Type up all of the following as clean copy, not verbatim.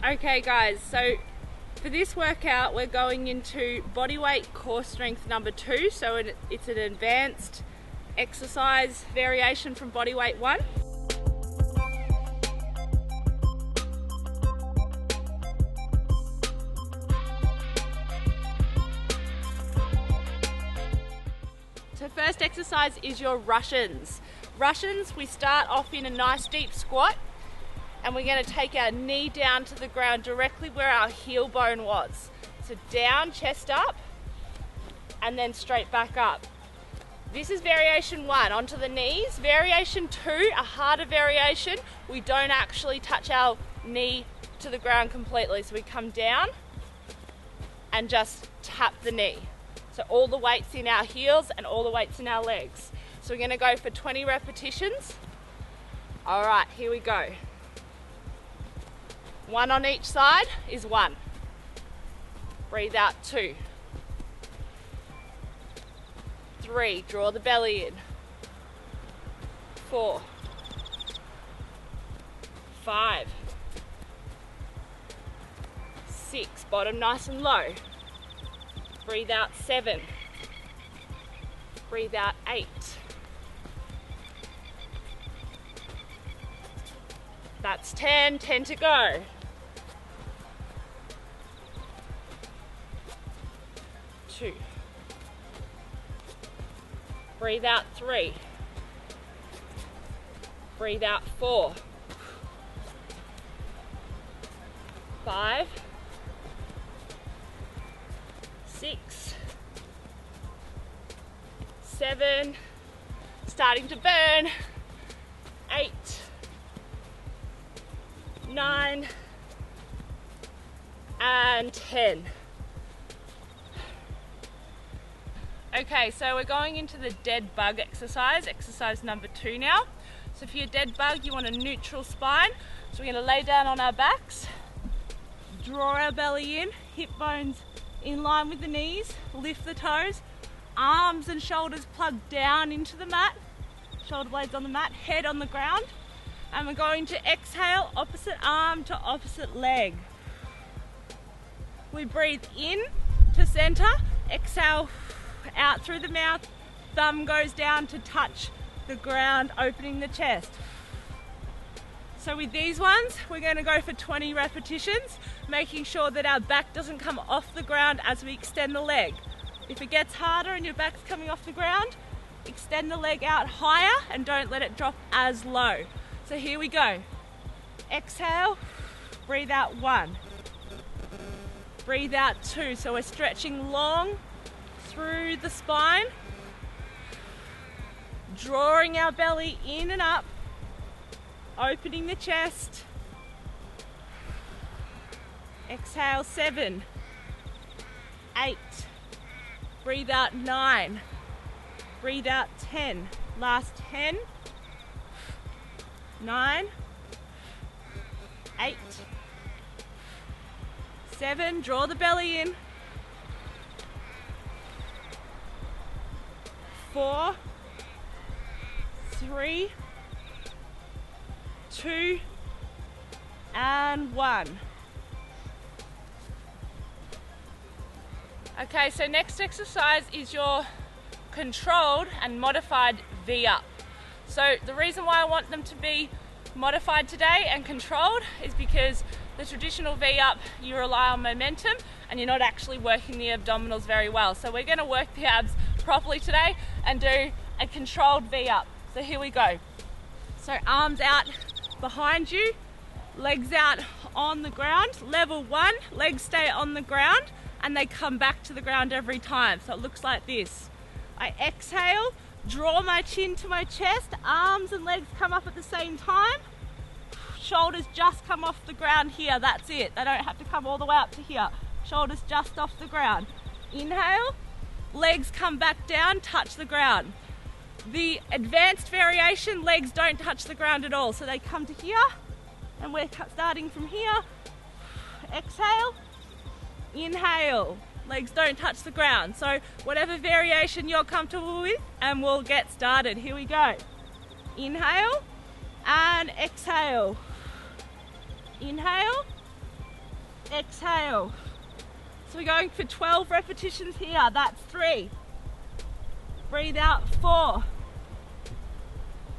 Okay guys, so for this workout we're going into bodyweight core strength number 2. So it's an advanced exercise variation from bodyweight 1. So first exercise is your Russians. Russians, we start off in a nice deep squat and we're going to take our knee down to the ground directly where our heel bone was. So down, chest up, and then straight back up. This is variation 1, onto the knees. Variation 2, a harder variation, we don't actually touch our knee to the ground completely. So we come down and just tap the knee. So all the weight's in our heels and all the weight's in our legs. So we're going to go for 20 repetitions. All right, here we go. 1 on each side is 1. Breathe out 2. 3, draw the belly in. 4. 5. 6, bottom nice and low. Breathe out 7. Breathe out 8. That's 10, 10 to go. 2. Breathe out 3. Breathe out 4. 5. 6. 7. Starting to burn. 8. 9. And 10. Okay, so we're going into the dead bug exercise, exercise number 2 now. So for your dead bug, you want a neutral spine. So we're going to lay down on our backs, draw our belly in, hip bones in line with the knees, lift the toes, arms and shoulders plugged down into the mat, shoulder blades on the mat, head on the ground. And we're going to exhale, opposite arm to opposite leg. We breathe in to center, exhale out through the mouth, thumb goes down to touch the ground, opening the chest. So with these ones, we're going to go for 20 repetitions, making sure that our back doesn't come off the ground as we extend the leg. If it gets harder and your back's coming off the ground, extend the leg out higher and don't let it drop as low. So here we go. Exhale, breathe out 1. Breathe out 2. So we're stretching long through the spine, drawing our belly in and up, opening the chest. Exhale 7, 8, breathe out 9, breathe out 10, last 10, 9, 8, 7, draw the belly in, 4, 3, 2, and 1. Okay, so next exercise is your controlled and modified V-up. So the reason why I want them to be modified today and controlled is because the traditional V-up, you rely on momentum and you're not actually working the abdominals very well. So we're going to work the abs properly today and do a controlled V-up. So here we go. So arms out behind you, legs out on the ground. Level 1, legs stay on the ground and they come back to the ground every time. So it looks like this. I exhale, draw my chin to my chest, arms and legs come up at the same time. Shoulders just come off the ground here, that's it. They don't have to come all the way up to here. Shoulders just off the ground. Inhale, legs come back down, touch the ground. The advanced variation, legs don't touch the ground at all. So they come to here, and we're starting from here. Exhale, inhale. Legs don't touch the ground. So whatever variation you're comfortable with, and we'll get started. Here we go. Inhale and exhale. Inhale exhale. So we're going for 12 repetitions here. That's 3. Breathe out 4.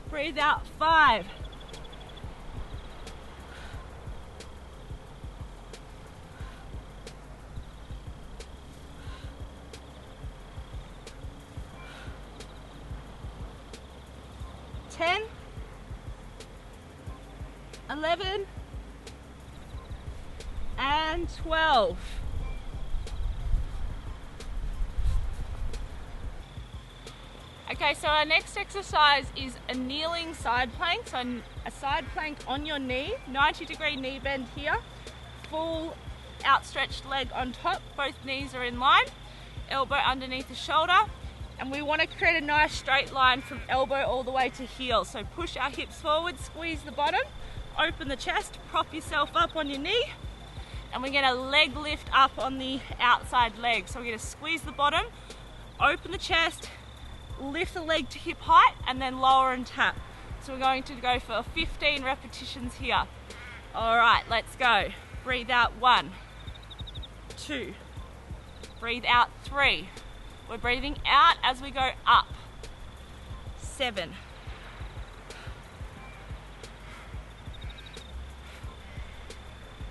Breathe out 5. 10, 11, and 12. Okay, so our next exercise is a kneeling side plank. So a side plank on your knee, 90-degree knee bend here, full outstretched leg on top, both knees are in line, elbow underneath the shoulder, and we want to create a nice straight line from elbow all the way to heel. So push our hips forward, squeeze the bottom, open the chest, prop yourself up on your knee, and we're going to leg lift up on the outside leg. So we're going to squeeze the bottom, open the chest, lift the leg to hip height, and then lower and tap. So we're going to go for 15 repetitions here. All right, let's go. Breathe out 1, 2, breathe out 3. We're breathing out as we go up. 7,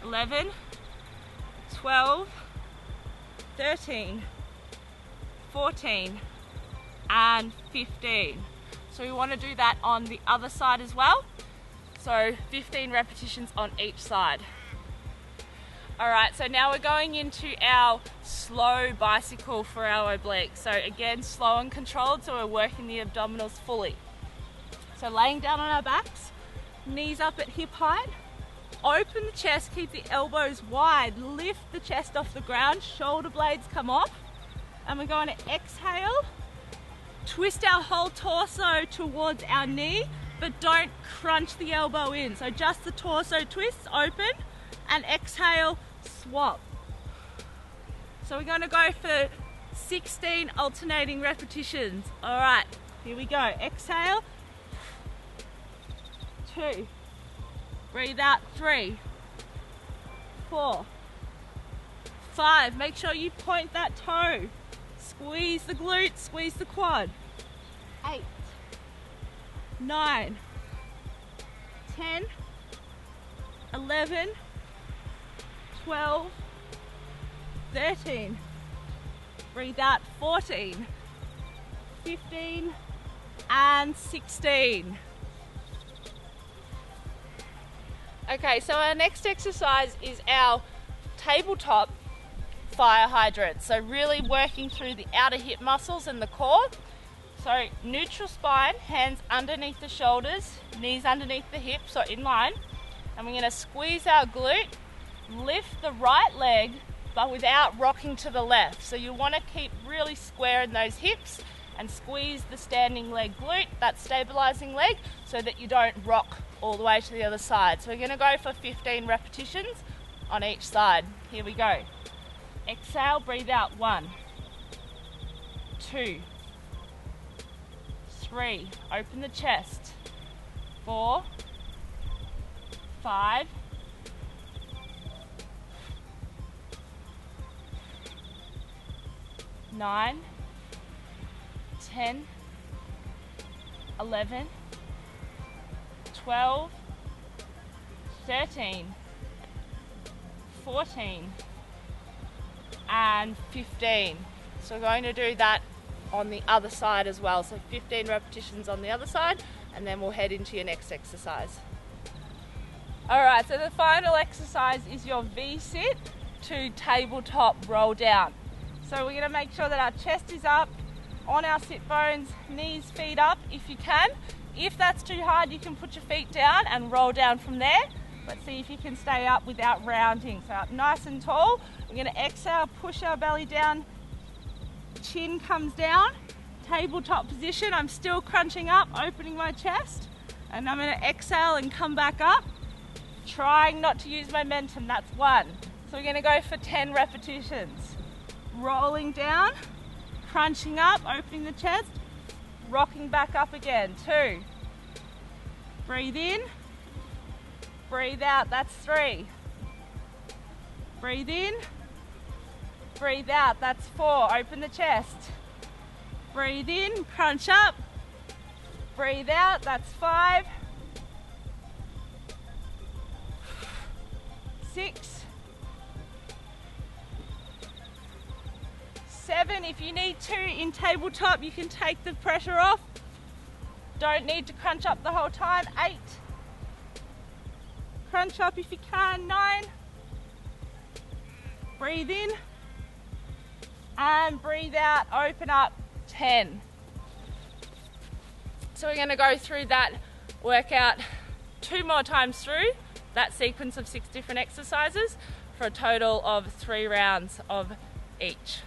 11, 12, 13, 14, and 15. So we want to do that on the other side as well. So 15 repetitions on each side. All right, so now we're going into our slow bicycle for our obliques. So again, slow and controlled, so we're working the abdominals fully. So laying down on our backs, knees up at hip height, open the chest, keep the elbows wide, lift the chest off the ground, shoulder blades come off, and we're going to exhale, twist our whole torso towards our knee, but don't crunch the elbow in. So just the torso twists, open, and exhale, swap. So we're going to go for 16 alternating repetitions. All right, here we go. Exhale, 2, breathe out 3, 4, 5. Make sure you point that toe. Squeeze the glute, squeeze the quad. 8, 9, 10, 11, 12, 13, breathe out 14, 15, and 16. Okay, so our next exercise is our tabletop fire hydrant. So really working through the outer hip muscles and the core. So neutral spine, hands underneath the shoulders, knees underneath the hips, so in line. And we're going to squeeze our glute, lift the right leg, but without rocking to the left. So you want to keep really square in those hips and squeeze the standing leg glute, that stabilizing leg, so that you don't rock all the way to the other side. So we're going to go for 15 repetitions on each side. Here we go. Exhale, breathe out 1, 2, 3, open the chest, 4, 5, 9, 10, 11, 12, 13, 14, and 15. So we're going to do that on the other side as well. So 15 repetitions on the other side, and then we'll head into your next exercise. All right, so the final exercise is your V-sit to tabletop roll down. So we're going to make sure that our chest is up, on our sit bones, knees, feet up if you can. If that's too hard, you can put your feet down and roll down from there. Let's see if you can stay up without rounding. So up nice and tall. We're going to exhale, push our belly down, chin comes down, tabletop position. I'm still crunching up, opening my chest, and I'm going to exhale and come back up, trying not to use momentum. That's 1. So we're going to go for 10 repetitions. Rolling down, crunching up, opening the chest, rocking back up again. 2. Breathe in, breathe out. That's 3. Breathe in, breathe out, that's 4. Open the chest. Breathe in, crunch up, breathe out, that's 5. 6, 7. If you need to in tabletop, you can take the pressure off. Don't need to crunch up the whole time. 8. Crunch up if you can. 9. Breathe in and breathe out, open up. 10. So we're going to go through that workout 2 more times through that sequence of 6 different exercises for a total of 3 rounds of each.